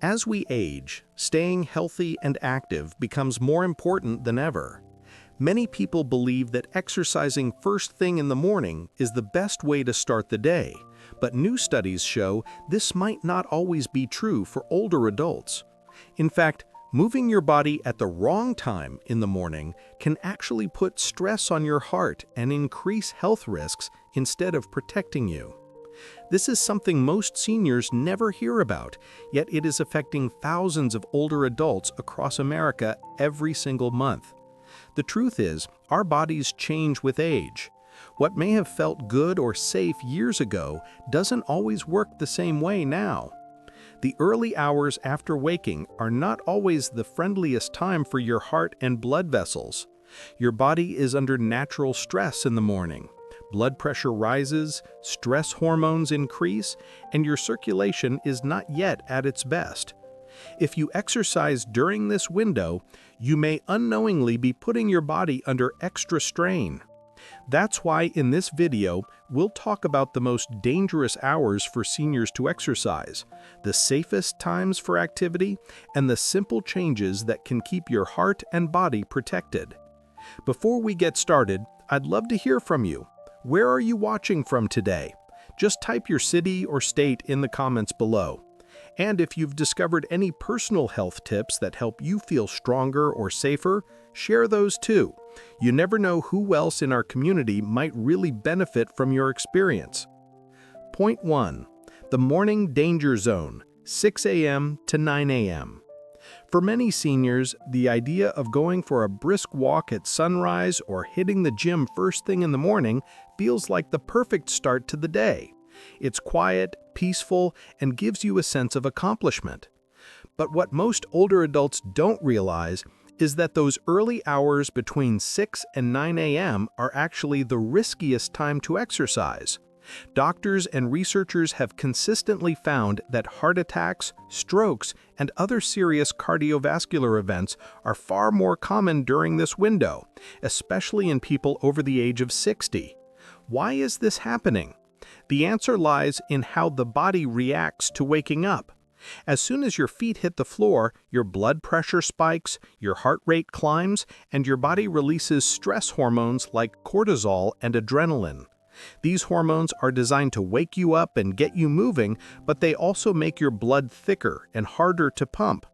As we age, staying healthy and active becomes more important than ever. Many people believe that exercising first thing in the morning is the best way to start the day, but new studies show this might not always be true for older adults. In fact, moving your body at the wrong time in the morning can actually put stress on your heart and increase health risks instead of protecting you. This is something most seniors never hear about, yet it is affecting thousands of older adults across America every single month. The truth is, our bodies change with age. What may have felt good or safe years ago doesn't always work the same way now. The early hours after waking are not always the friendliest time for your heart and blood vessels. Your body is under natural stress in the morning. Blood pressure rises, stress hormones increase, and your circulation is not yet at its best. If you exercise during this window, you may unknowingly be putting your body under extra strain. That's why in this video, we'll talk about the most dangerous hours for seniors to exercise, the safest times for activity, and the simple changes that can keep your heart and body protected. Before we get started, I'd love to hear from you. Where are you watching from today? Just type your city or state in the comments below. And if you've discovered any personal health tips that help you feel stronger or safer, share those too. You never know who else in our community might really benefit from your experience. Point 1. The morning danger zone, 6 a.m. to 9 a.m. For many seniors, the idea of going for a brisk walk at sunrise or hitting the gym first thing in the morning feels like the perfect start to the day. It's quiet, peaceful, and gives you a sense of accomplishment. But what most older adults don't realize is that those early hours between 6 and 9 a.m. are actually the riskiest time to exercise. Doctors and researchers have consistently found that heart attacks, strokes, and other serious cardiovascular events are far more common during this window, especially in people over the age of 60. Why is this happening? The answer lies in how the body reacts to waking up. As soon as your feet hit the floor, your blood pressure spikes, your heart rate climbs, and your body releases stress hormones like cortisol and adrenaline. These hormones are designed to wake you up and get you moving, but they also make your blood thicker and harder to pump.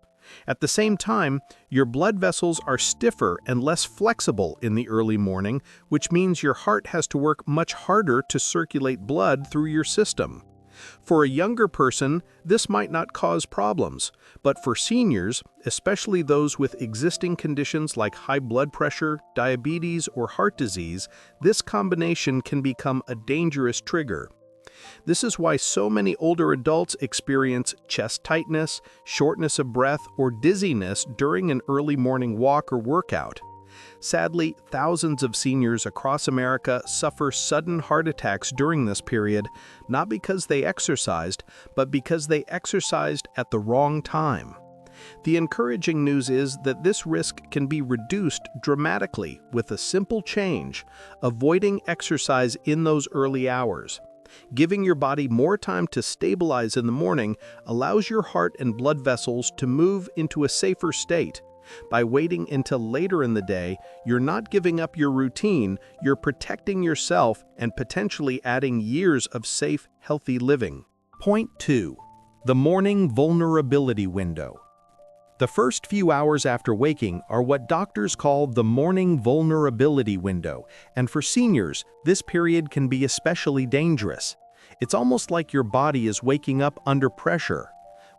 At the same time, your blood vessels are stiffer and less flexible in the early morning, which means your heart has to work much harder to circulate blood through your system. For a younger person, this might not cause problems, but for seniors, especially those with existing conditions like high blood pressure, diabetes, or heart disease, this combination can become a dangerous trigger. This is why so many older adults experience chest tightness, shortness of breath, or dizziness during an early morning walk or workout. Sadly, thousands of seniors across America suffer sudden heart attacks during this period, not because they exercised, but because they exercised at the wrong time. The encouraging news is that this risk can be reduced dramatically with a simple change: avoiding exercise in those early hours. Giving your body more time to stabilize in the morning allows your heart and blood vessels to move into a safer state. By waiting until later in the day, you're not giving up your routine, you're protecting yourself and potentially adding years of safe, healthy living. Point 2. The morning vulnerability window. The first few hours after waking are what doctors call the morning vulnerability window, and for seniors, this period can be especially dangerous. It's almost like your body is waking up under pressure.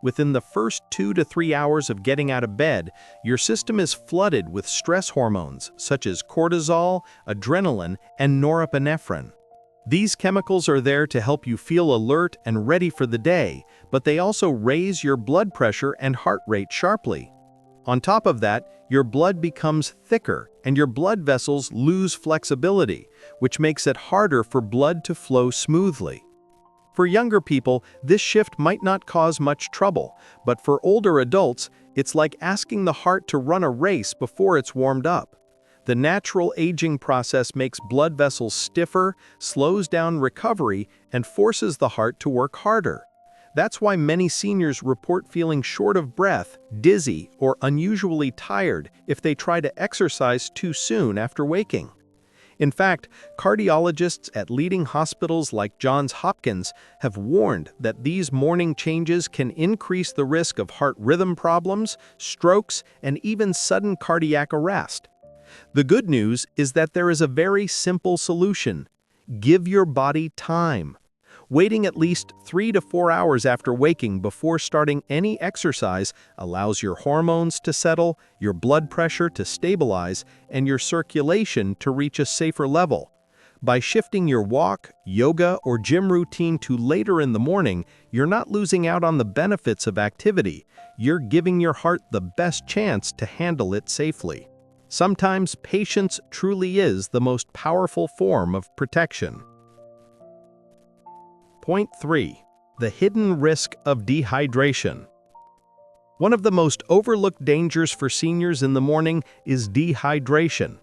Within the first 2 to 3 hours of getting out of bed, your system is flooded with stress hormones such as cortisol, adrenaline, and norepinephrine. These chemicals are there to help you feel alert and ready for the day, but they also raise your blood pressure and heart rate sharply. On top of that, your blood becomes thicker and your blood vessels lose flexibility, which makes it harder for blood to flow smoothly. For younger people, this shift might not cause much trouble, but for older adults, it's like asking the heart to run a race before it's warmed up. The natural aging process makes blood vessels stiffer, slows down recovery, and forces the heart to work harder. That's why many seniors report feeling short of breath, dizzy, or unusually tired if they try to exercise too soon after waking. In fact, cardiologists at leading hospitals like Johns Hopkins have warned that these morning changes can increase the risk of heart rhythm problems, strokes, and even sudden cardiac arrest. The good news is that there is a very simple solution. Give your body time. Waiting at least 3 to 4 hours after waking before starting any exercise allows your hormones to settle, your blood pressure to stabilize, and your circulation to reach a safer level. By shifting your walk, yoga, or gym routine to later in the morning, you're not losing out on the benefits of activity. You're giving your heart the best chance to handle it safely. Sometimes patience truly is the most powerful form of protection. Point 3. The hidden risk of dehydration. One of the most overlooked dangers for seniors in the morning is dehydration.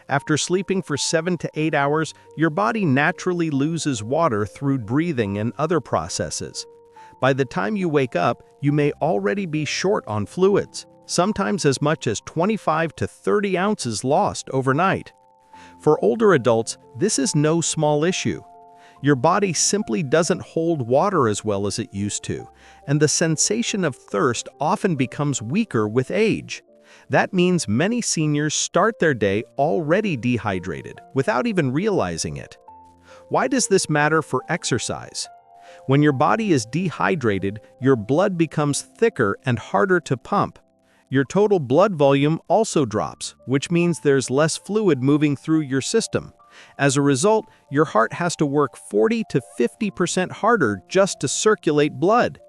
After sleeping for 7 to 8 hours, your body naturally loses water through breathing and other processes. By the time you wake up, you may already be short on fluids, sometimes as much as 25 to 30 ounces lost overnight. For older adults, this is no small issue. Your body simply doesn't hold water as well as it used to, and the sensation of thirst often becomes weaker with age. That means many seniors start their day already dehydrated, without even realizing it. Why does this matter for exercise? When your body is dehydrated, your blood becomes thicker and harder to pump. Your total blood volume also drops, which means there's less fluid moving through your system. As a result, your heart has to work 40 to 50% harder just to circulate blood.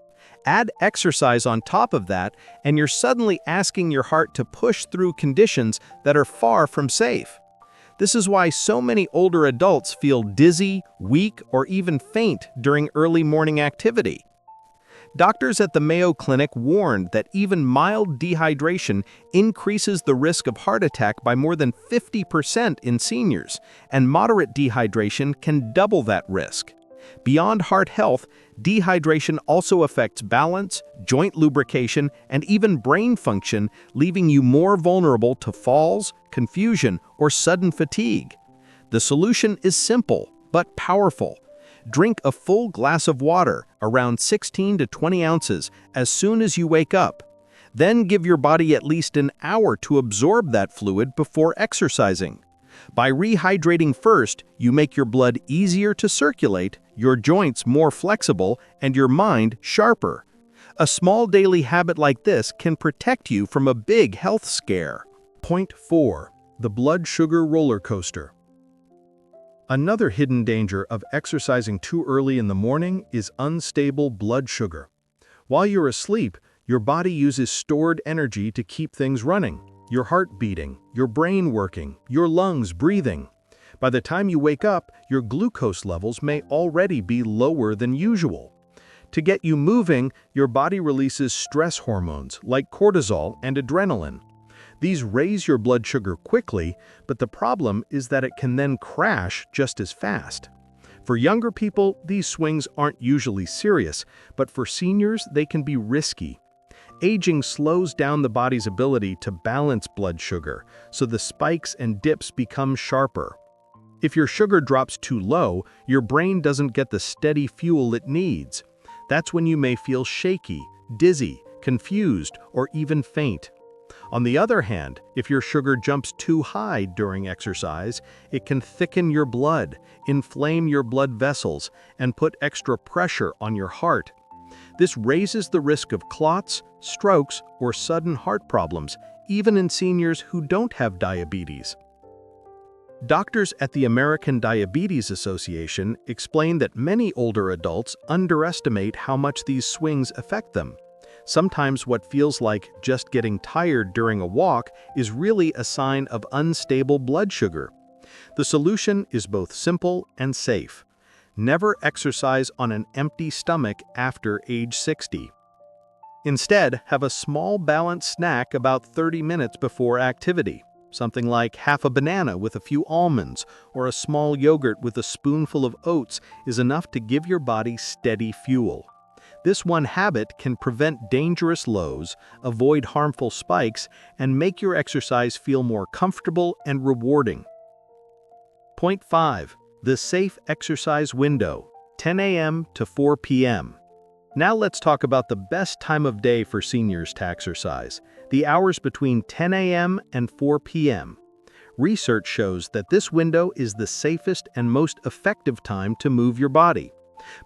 Add exercise on top of that, and you're suddenly asking your heart to push through conditions that are far from safe. This is why so many older adults feel dizzy, weak, or even faint during early morning activity. Doctors at the Mayo Clinic warned that even mild dehydration increases the risk of heart attack by more than 50% in seniors, and moderate dehydration can double that risk. Beyond heart health, dehydration also affects balance, joint lubrication, and even brain function, leaving you more vulnerable to falls, confusion, or sudden fatigue. The solution is simple, but powerful. Drink a full glass of water, around 16 to 20 ounces, as soon as you wake up. Then give your body at least an hour to absorb that fluid before exercising. By rehydrating first, you make your blood easier to circulate, your joints more flexible, and your mind sharper. A small daily habit like this can protect you from a big health scare. Point 4. The blood sugar roller coaster. Another hidden danger of exercising too early in the morning is unstable blood sugar. While you're asleep, your body uses stored energy to keep things running. Your heart beating, your brain working, your lungs breathing. By the time you wake up, your glucose levels may already be lower than usual. To get you moving, your body releases stress hormones like cortisol and adrenaline. These raise your blood sugar quickly, but the problem is that it can then crash just as fast. For younger people, these swings aren't usually serious, but for seniors, they can be risky. Aging slows down the body's ability to balance blood sugar, so the spikes and dips become sharper. If your sugar drops too low, your brain doesn't get the steady fuel it needs. That's when you may feel shaky, dizzy, confused, or even faint. On the other hand, if your sugar jumps too high during exercise, it can thicken your blood, inflame your blood vessels, and put extra pressure on your heart. This raises the risk of clots, strokes, or sudden heart problems, even in seniors who don't have diabetes. Doctors at the American Diabetes Association explain that many older adults underestimate how much these swings affect them. Sometimes what feels like just getting tired during a walk is really a sign of unstable blood sugar. The solution is both simple and safe. Never exercise on an empty stomach after age 60. Instead, have a small balanced snack about 30 minutes before activity. Something like half a banana with a few almonds or a small yogurt with a spoonful of oats is enough to give your body steady fuel. This one habit can prevent dangerous lows, avoid harmful spikes, and make your exercise feel more comfortable and rewarding. Point 5. The safe exercise window, 10 a.m. to 4 p.m. Now let's talk about the best time of day for seniors to exercise, the hours between 10 a.m. and 4 p.m. Research shows that this window is the safest and most effective time to move your body.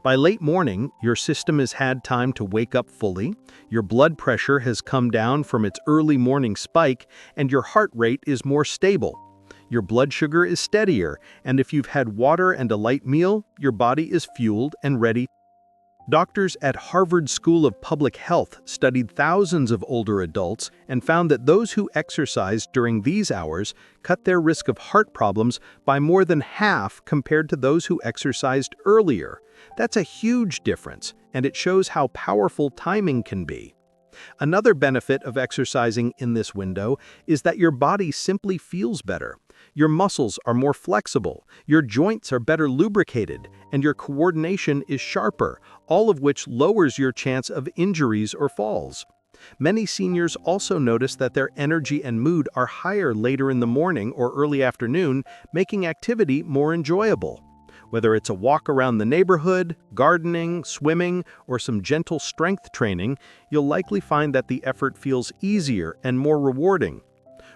By late morning, your system has had time to wake up fully, your blood pressure has come down from its early morning spike, and your heart rate is more stable. Your blood sugar is steadier, and if you've had water and a light meal, your body is fueled and ready. Doctors at Harvard School of Public Health studied thousands of older adults and found that those who exercised during these hours cut their risk of heart problems by more than half compared to those who exercised earlier. That's a huge difference, and it shows how powerful timing can be. Another benefit of exercising in this window is that your body simply feels better. Your muscles are more flexible, your joints are better lubricated, and your coordination is sharper, all of which lowers your chance of injuries or falls. Many seniors also notice that their energy and mood are higher later in the morning or early afternoon, making activity more enjoyable. Whether it's a walk around the neighborhood, gardening, swimming, or some gentle strength training, you'll likely find that the effort feels easier and more rewarding.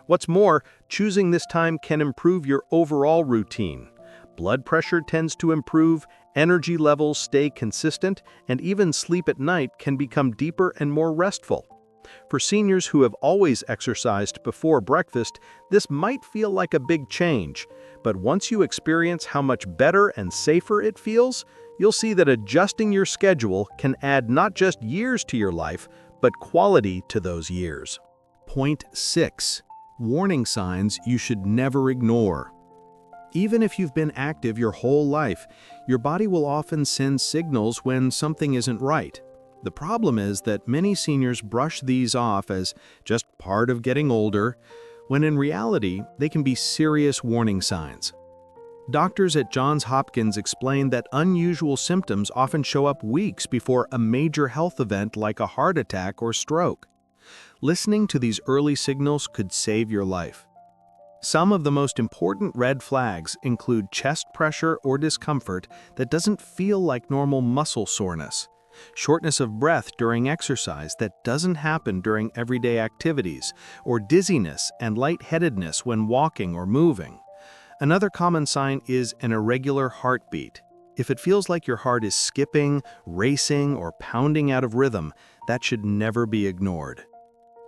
What's more, choosing this time can improve your overall routine. Blood pressure tends to improve, energy levels stay consistent, and even sleep at night can become deeper and more restful. For seniors who have always exercised before breakfast, this might feel like a big change, but once you experience how much better and safer it feels, you'll see that adjusting your schedule can add not just years to your life, but quality to those years. Point 6. Warning signs you should never ignore. Even if you've been active your whole life, your body will often send signals when something isn't right. The problem is that many seniors brush these off as just part of getting older, when in reality, they can be serious warning signs. Doctors at Johns Hopkins explain that unusual symptoms often show up weeks before a major health event like a heart attack or stroke. Listening to these early signals could save your life. Some of the most important red flags include chest pressure or discomfort that doesn't feel like normal muscle soreness, shortness of breath during exercise that doesn't happen during everyday activities, or dizziness and lightheadedness when walking or moving. Another common sign is an irregular heartbeat. If it feels like your heart is skipping, racing, or pounding out of rhythm, that should never be ignored.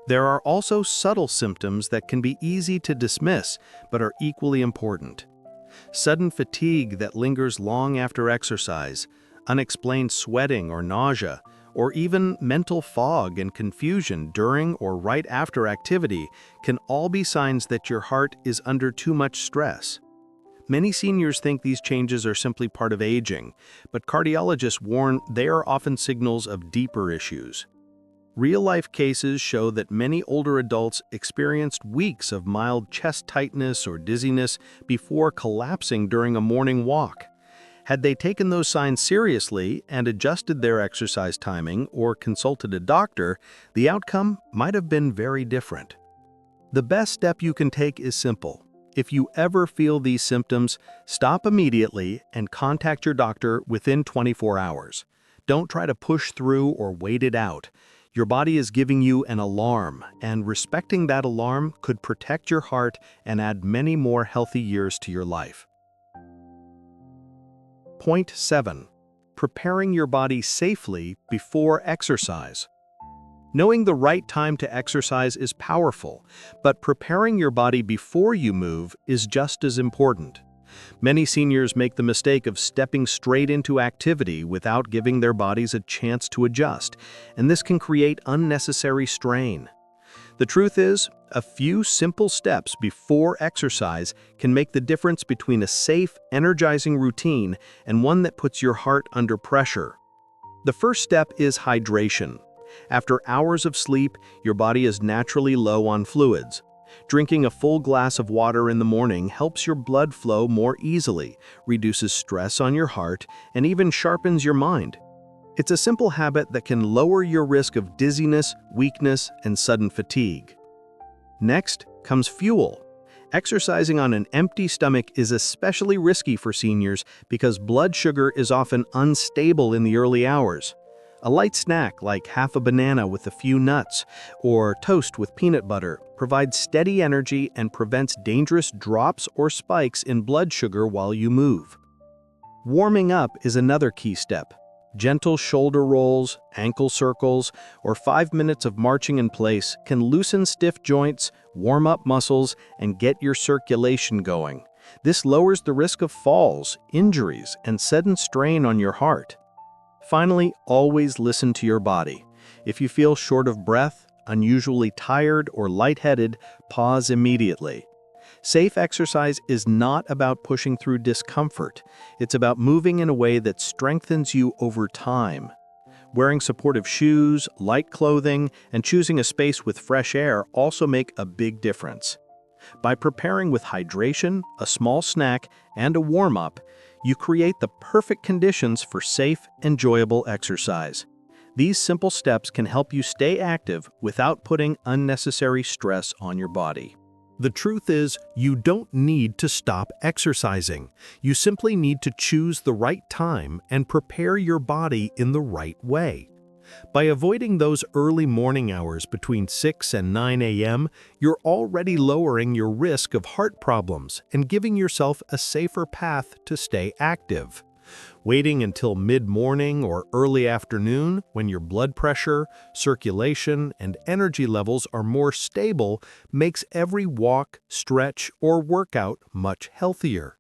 There are also subtle symptoms that can be easy to dismiss, but are equally important. Sudden fatigue that lingers long after exercise, unexplained sweating or nausea, or even mental fog and confusion during or right after activity can all be signs that your heart is under too much stress. Many seniors think these changes are simply part of aging, but cardiologists warn they are often signals of deeper issues. Real-life cases show that many older adults experienced weeks of mild chest tightness or dizziness before collapsing during a morning walk. Had they taken those signs seriously and adjusted their exercise timing or consulted a doctor, the outcome might have been very different. The best step you can take is simple. If you ever feel these symptoms, stop immediately and contact your doctor within 24 hours. Don't try to push through or wait it out. Your body is giving you an alarm, and respecting that alarm could protect your heart and add many more healthy years to your life. Point 7. Preparing your body safely before exercise. Knowing the right time to exercise is powerful, but preparing your body before you move is just as important. Many seniors make the mistake of stepping straight into activity without giving their bodies a chance to adjust, and this can create unnecessary strain. The truth is, a few simple steps before exercise can make the difference between a safe, energizing routine and one that puts your heart under pressure. The first step is hydration. After hours of sleep, your body is naturally low on fluids. Drinking a full glass of water in the morning helps your blood flow more easily, reduces stress on your heart, and even sharpens your mind. It's a simple habit that can lower your risk of dizziness, weakness, and sudden fatigue. Next comes fuel. Exercising on an empty stomach is especially risky for seniors because blood sugar is often unstable in the early hours. A light snack like half a banana with a few nuts or toast with peanut butter provides steady energy and prevents dangerous drops or spikes in blood sugar while you move. Warming up is another key step. Gentle shoulder rolls, ankle circles, or 5 minutes of marching in place can loosen stiff joints, warm up muscles, and get your circulation going. This lowers the risk of falls, injuries, and sudden strain on your heart. Finally, always listen to your body. If you feel short of breath, unusually tired, or lightheaded, pause immediately. Safe exercise is not about pushing through discomfort. It's about moving in a way that strengthens you over time. Wearing supportive shoes, light clothing, and choosing a space with fresh air also make a big difference. By preparing with hydration, a small snack, and a warm-up, you create the perfect conditions for safe, enjoyable exercise. These simple steps can help you stay active without putting unnecessary stress on your body. The truth is, you don't need to stop exercising. You simply need to choose the right time and prepare your body in the right way. By avoiding those early morning hours between 6 and 9 a.m., you're already lowering your risk of heart problems and giving yourself a safer path to stay active. Waiting until mid-morning or early afternoon, when your blood pressure, circulation, and energy levels are more stable, makes every walk, stretch, or workout much healthier.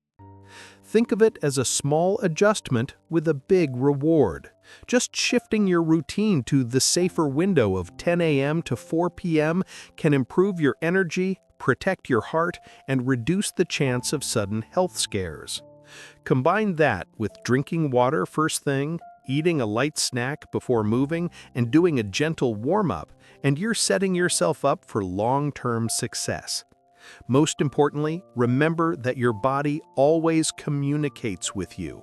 Think of it as a small adjustment with a big reward. Just shifting your routine to the safer window of 10 a.m. to 4 p.m. can improve your energy, protect your heart, and reduce the chance of sudden health scares. Combine that with drinking water first thing, eating a light snack before moving, and doing a gentle warm-up, and you're setting yourself up for long-term success. Most importantly, remember that your body always communicates with you.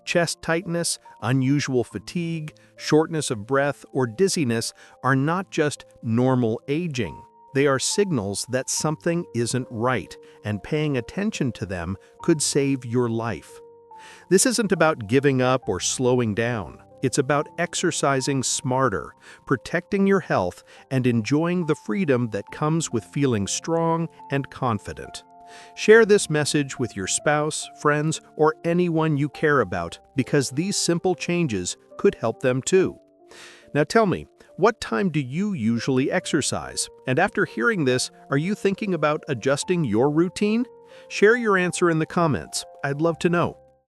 Chest tightness, unusual fatigue, shortness of breath, or dizziness are not just normal aging. They are signals that something isn't right, and paying attention to them could save your life. This isn't about giving up or slowing down. It's about exercising smarter, protecting your health, and enjoying the freedom that comes with feeling strong and confident. Share this message with your spouse, friends, or anyone you care about because these simple changes could help them too. Now tell me, what time do you usually exercise? And after hearing this, are you thinking about adjusting your routine? Share your answer in the comments. I'd love to know.